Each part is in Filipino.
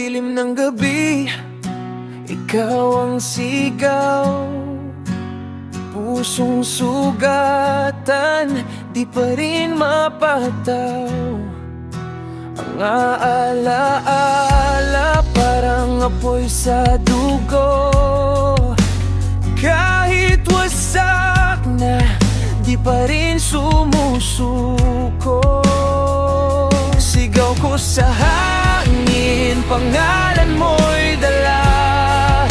dilim ng gabi, ikaw ang sigaw. Pusong sugatan, di pa rin mapataw. Ang aalaala parang apoy sa dugo. Kahit wasak na, di pa rin sumusuko. Sigaw ko sa hangin, pangalan mo'y dala.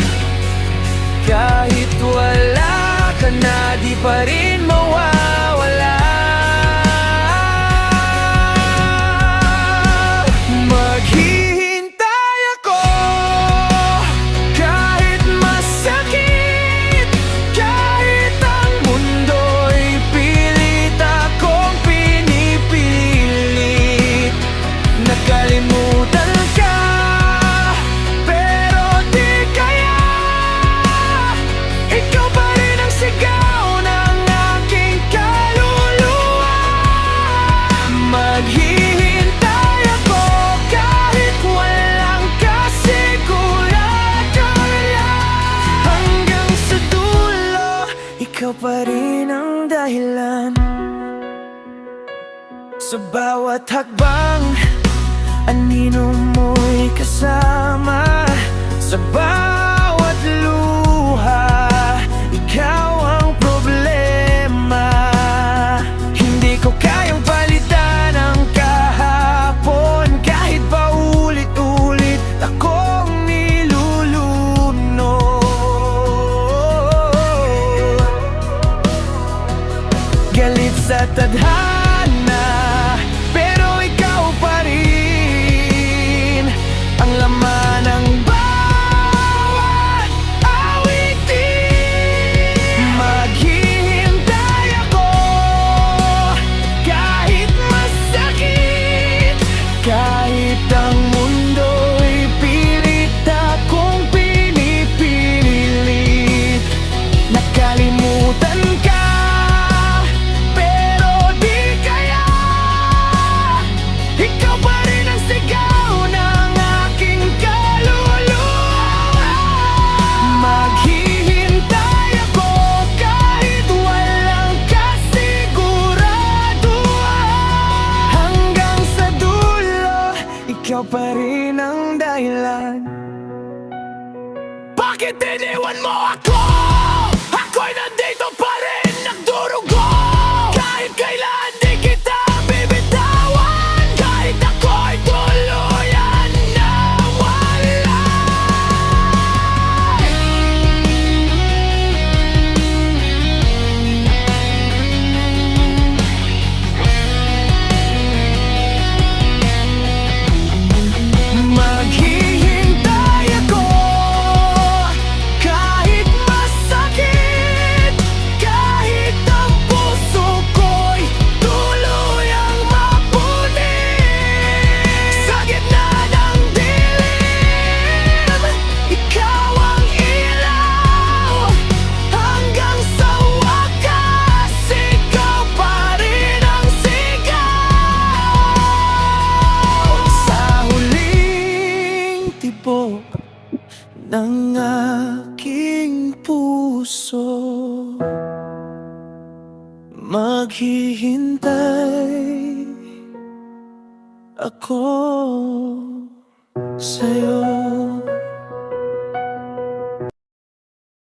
Kahit wala ka na, di pa rin mawawala. Maghihintay ako kahit masakit, kahit ang mundo'y pilit akong pinipilit. Nakalimutan ka, pero di kaya. Ikaw pa rin ang sigaw ng aking kaluluwa. Maghihintay ako kahit walang kasiguraduhan. Hanggang sa dulo, ikaw pa rin ang dahilan. Sa bawat hakbang, anino mo'y kasama. Sa bawat luha, ikaw ang problema. Hindi ko kayang palitan ang kahapon, kahit pa ulit-ulit akong nilulunod. Galit sa tadhana, pero ikaw pa rin ang laman ng bawat awitin. Maghihintay ako kahit masakit, kahit ang mundo'y pilit akong pinipilit. Nakalimutan ka, pero di kaya. Ikaw pa rin ang sigaw ng aking kaluluwa. Maghihintay ako kahit walang kasiguraduhan. Hanggang sa dulo, ikaw pa rin ang dahilan. Bakit iniwan mo ako? Ako'y nandito pa rin, nagdurugo. Kahit kailan di kita bibitawan, kahit ako'y tuluyan na wala. Maghihintay ako kahit masakit, kahit ang puso ko'y tuluyang mapunin. Sa gitna ng dilim, ikaw ang ilaw. Hanggang sa wakas, ikaw pa rin ang sigaw. Sa huling tibok ng aking puso, maghihintay ako sa'yo.